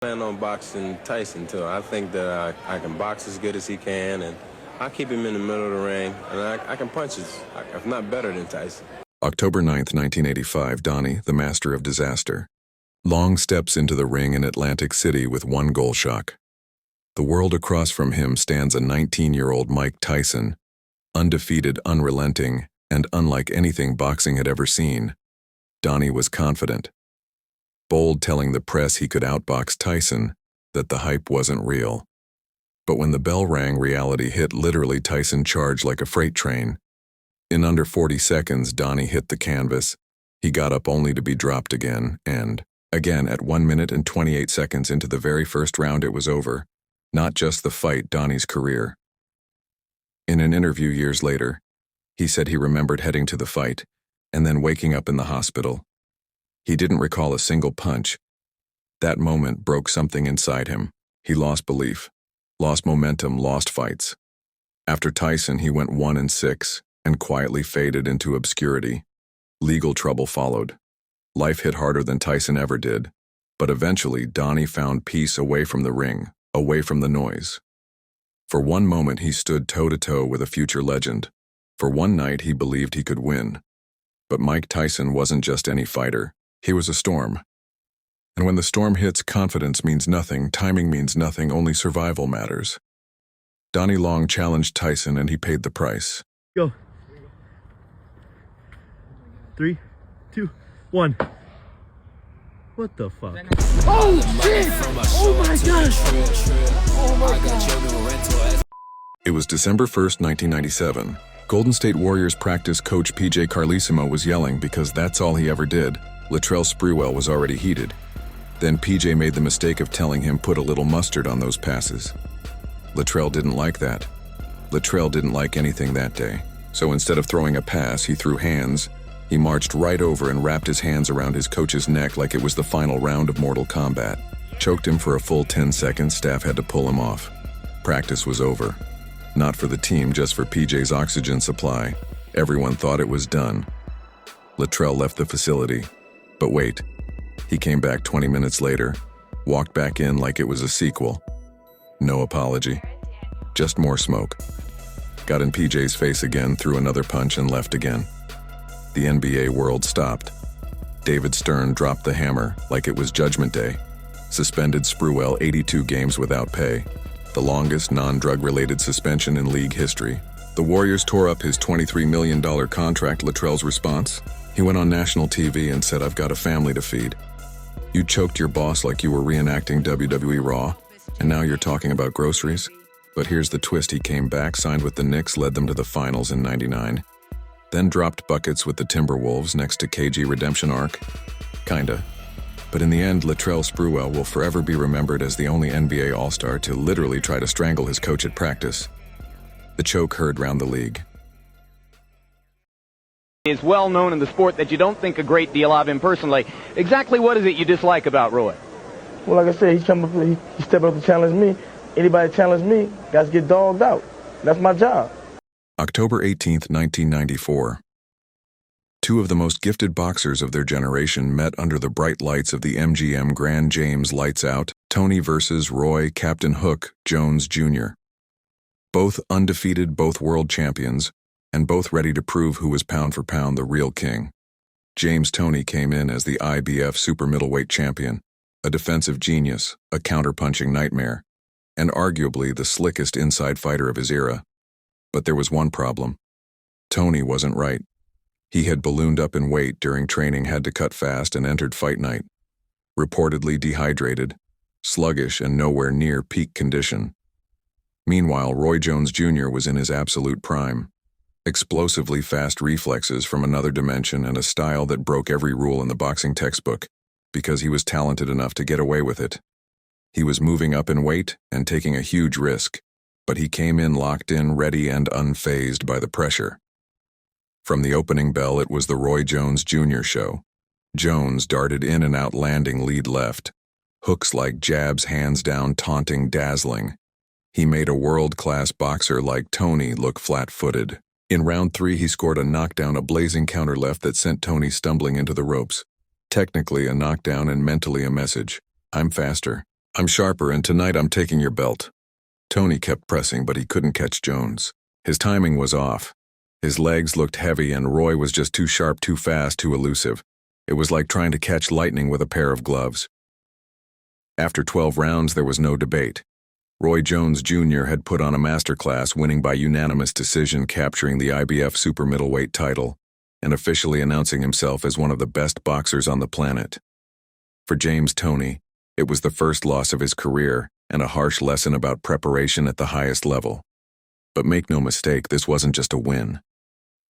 Plan on boxing Tyson too. I think that I can box as good as he can, and I keep him in the middle of the ring, and I can punch if not better than Tyson. October 9, 1985, Donnie, the master of disaster. Long steps into the ring in Atlantic City with one goal shock. The world across from him stands a 19-year-old Mike Tyson, undefeated, unrelenting, and unlike anything boxing had ever seen. Donnie was confident, bold, telling the press he could outbox Tyson, that the hype wasn't real. But when the bell rang, reality hit. Literally, Tyson charged like a freight train. In under 40 seconds, Donnie hit the canvas. He got up only to be dropped again, and again at 1 minute and 28 seconds into the very first round it was over. Not just the fight, Donnie's career. In an interview years later, he said he remembered heading to the fight and then waking up in the hospital. He didn't recall a single punch. That moment broke something inside him. He lost belief, lost momentum, lost fights. After Tyson, he went 1-6 and quietly faded into obscurity. Legal trouble followed. Life hit harder than Tyson ever did. But eventually, Donnie found peace away from the ring, away from the noise. For one moment, he stood toe-to-toe with a future legend. For one night, he believed he could win. But Mike Tyson wasn't just any fighter. He was a storm. And when the storm hits, confidence means nothing, timing means nothing, only survival matters. Donnie Long challenged Tyson and he paid the price. Go. 3, 2, 1. What the fuck? Oh shit! Oh my gosh! Oh my god! It was December 1st, 1997. Golden State Warriors practice coach PJ Carlesimo was yelling because that's all he ever did. Latrell Sprewell was already heated. Then PJ made the mistake of telling him put a little mustard on those passes. Latrell didn't like that. Latrell didn't like anything that day. So instead of throwing a pass, he threw hands. He marched right over and wrapped his hands around his coach's neck like it was the final round of Mortal Kombat. Choked him for a full 10 seconds, staff had to pull him off. Practice was over. Not for the team, just for PJ's oxygen supply. Everyone thought it was done. Latrell left the facility. But wait, he came back 20 minutes later, walked back in like it was a sequel. No apology, just more smoke. Got in PJ's face again, threw another punch and left again. The NBA world stopped. David Stern dropped the hammer like it was Judgment Day. Suspended Sprewell 82 games without pay, the longest non-drug-related suspension in league history. The Warriors tore up his $23 million contract. Latrell's response? He went on national TV and said, "I've got a family to feed." You choked your boss like you were reenacting WWE Raw, and now you're talking about groceries? But here's the twist: he came back, signed with the Knicks, led them to the finals in '99, then dropped buckets with the Timberwolves next to KG redemption arc. Kinda. But in the end, Latrell Sprewell will forever be remembered as the only NBA All-Star to literally try to strangle his coach at practice. The choke heard round the league. Is well known in the sport that you don't think a great deal of him personally. Exactly what is it you dislike about Roy? Well, like I said, he stepped up to challenge me. Anybody challenge me, guys get dogged out. That's my job. October 18th, 1994. Two of the most gifted boxers of their generation met under the bright lights of the MGM Grand James Lights Out, Toney versus Roy Captain Hook Jones Jr. Both undefeated, both world champions, and both ready to prove who was pound for pound the real king. James Toney came in as the IBF super middleweight champion, a defensive genius, a counterpunching nightmare, and arguably the slickest inside fighter of his era. But there was one problem. Toney wasn't right. He had ballooned up in weight during training, had to cut fast, and entered fight night reportedly dehydrated, sluggish, and nowhere near peak condition. Meanwhile, Roy Jones Jr. was in his absolute prime. Explosively fast reflexes from another dimension and a style that broke every rule in the boxing textbook because he was talented enough to get away with it. He was moving up in weight and taking a huge risk, but he came in locked in, ready, and unfazed by the pressure. From the opening bell, it was the Roy Jones Jr. show. Jones darted in and out, landing lead left. Hooks like jabs, hands down, taunting, dazzling. He made a world-class boxer like Toney look flat-footed. In round 3, he scored a knockdown, a blazing counter left that sent Toney stumbling into the ropes. Technically a knockdown and mentally a message. I'm faster. I'm sharper, and tonight I'm taking your belt. Toney kept pressing, but he couldn't catch Jones. His timing was off. His legs looked heavy, and Roy was just too sharp, too fast, too elusive. It was like trying to catch lightning with a pair of gloves. After 12 rounds, there was no debate. Roy Jones Jr. had put on a masterclass, winning by unanimous decision, capturing the IBF super middleweight title, and officially announcing himself as one of the best boxers on the planet. For James Toney, it was the first loss of his career and a harsh lesson about preparation at the highest level. But make no mistake, this wasn't just a win.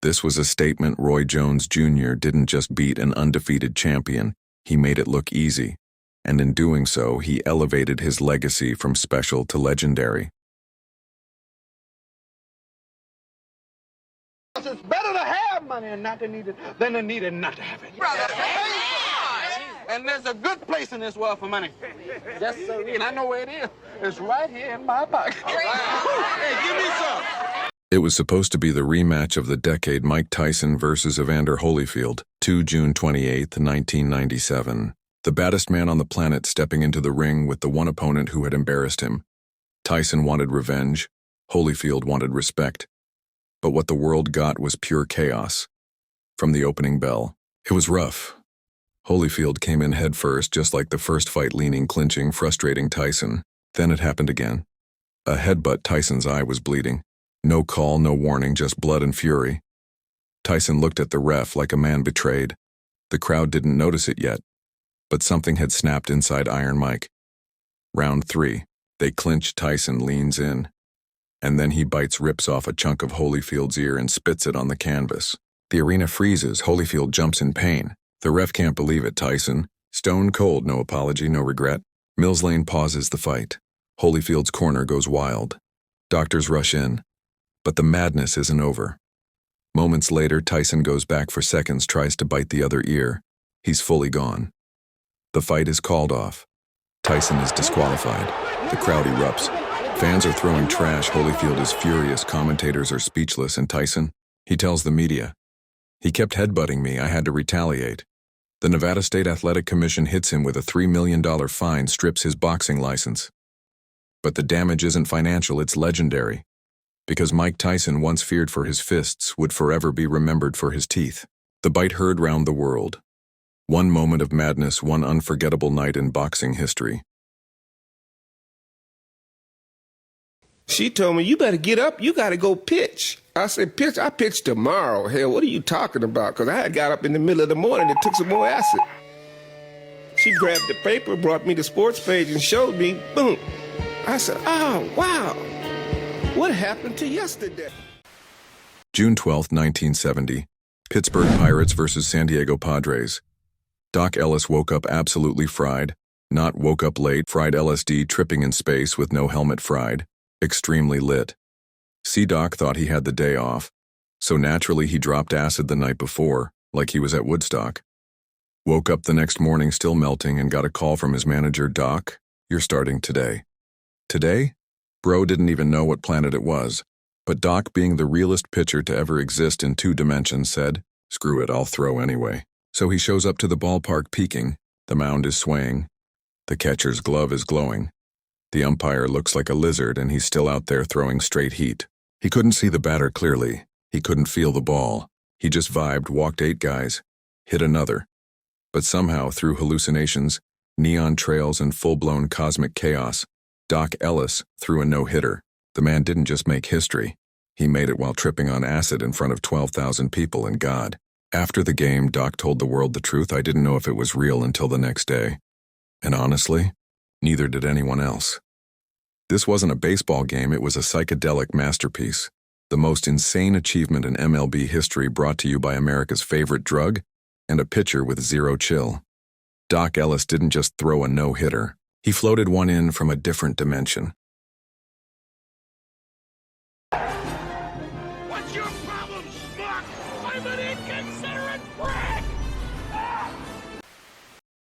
This was a statement. Roy Jones Jr. didn't just beat an undefeated champion, he made it look easy. And in doing so, he elevated his legacy from special to legendary. It's better to have money and not to need it than to need it not to have it. Brother, and there's a good place in this world for money. Yes, sir. And I know where it is. It's right here in my pocket. Hey, give me some. It was supposed to be the rematch of the decade, Mike Tyson versus Evander Holyfield, June 28, 1997. The baddest man on the planet stepping into the ring with the one opponent who had embarrassed him. Tyson wanted revenge. Holyfield wanted respect. But what the world got was pure chaos. From the opening bell, it was rough. Holyfield came in head first, just like the first fight, leaning, clinching, frustrating Tyson. Then it happened again. A headbutt. Tyson's eye was bleeding. No call, no warning, just blood and fury. Tyson looked at the ref like a man betrayed. The crowd didn't notice it yet, but something had snapped inside Iron Mike. Round 3. They clinch. Tyson leans in, and then he rips off a chunk of Holyfield's ear and spits it on the canvas. The arena freezes. Holyfield jumps in pain. The ref can't believe it. Tyson, stone cold, no apology, no regret. Mills Lane pauses the fight. Holyfield's corner goes wild. Doctors rush in, but the madness isn't over. Moments later, Tyson goes back for seconds, tries to bite the other ear. He's fully gone. The fight is called off. Tyson is disqualified. The crowd erupts. Fans are throwing trash. Holyfield is furious. Commentators are speechless. And Tyson? He tells the media, "He kept headbutting me. I had to retaliate." The Nevada State Athletic Commission hits him with a $3 million fine, strips his boxing license. But the damage isn't financial, it's legendary. Because Mike Tyson, once feared for his fists, would forever be remembered for his teeth. The bite heard round the world. One moment of madness, one unforgettable night in boxing history. She told me, "You better get up, you gotta go pitch." I said, "Pitch? I pitch tomorrow." Hell, what are you talking about? Because I had got up in the middle of the morning and took some more acid. She grabbed the paper, brought me the sports page and showed me, boom. I said, "Oh, wow. What happened to yesterday?" June 12, 1970. Pittsburgh Pirates versus San Diego Padres. Doc Ellis woke up absolutely fried. Not woke up late, fried LSD, tripping in space with no helmet, fried. Extremely lit. C-Doc thought he had the day off, so naturally he dropped acid the night before, like he was at Woodstock. Woke up the next morning still melting and got a call from his manager, "Doc, you're starting today." Today? Bro didn't even know what planet it was, but Doc, being the realest pitcher to ever exist in 2 dimensions, said, "Screw it, I'll throw anyway." So he shows up to the ballpark peeking. The mound is swaying. The catcher's glove is glowing. The umpire looks like a lizard, and he's still out there throwing straight heat. He couldn't see the batter clearly. He couldn't feel the ball. He just vibed, walked 8 guys, hit another. But somehow, through hallucinations, neon trails, and full-blown cosmic chaos, Doc Ellis threw a no-hitter. The man didn't just make history. He made it while tripping on acid in front of 12,000 people and God. After the game, Doc told the world the truth. "I didn't know if it was real until the next day. And honestly, neither did anyone else." This wasn't a baseball game, it was a psychedelic masterpiece. The most insane achievement in MLB history, brought to you by America's favorite drug and a pitcher with zero chill. Doc Ellis didn't just throw a no-hitter. He floated one in from a different dimension. What's your problem, schmuck? I'm an inconsiderate prick!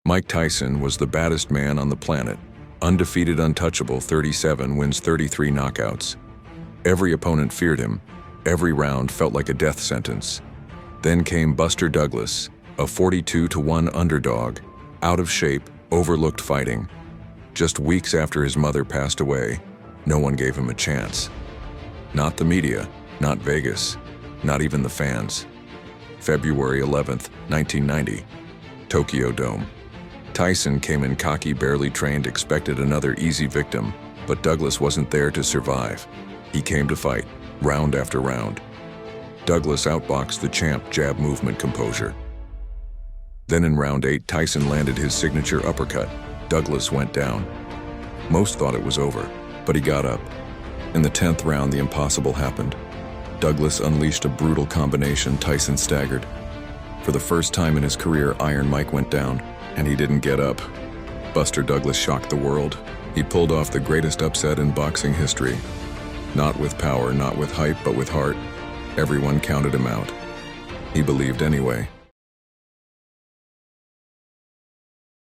Mike Tyson was the baddest man on the planet. Undefeated, untouchable, 37 wins, 33 knockouts. Every opponent feared him. Every round felt like a death sentence. Then came Buster Douglas, a 42-1 underdog, out of shape, overlooked fighting. Just weeks after his mother passed away, no one gave him a chance. Not the media, not Vegas, not even the fans. February 11th, 1990, Tokyo Dome. Tyson came in cocky, barely trained, expected another easy victim, but Douglas wasn't there to survive. He came to fight, round after round. Douglas outboxed the champ, jab movement, composure. Then in round 8, Tyson landed his signature uppercut. Douglas went down. Most thought it was over, but he got up. In the 10th round, the impossible happened. Douglas unleashed a brutal combination. Tyson staggered. For the first time in his career, Iron Mike went down, and he didn't get up. Buster Douglas shocked the world. He pulled off the greatest upset in boxing history. Not with power, not with hype, but with heart. Everyone counted him out. He believed anyway.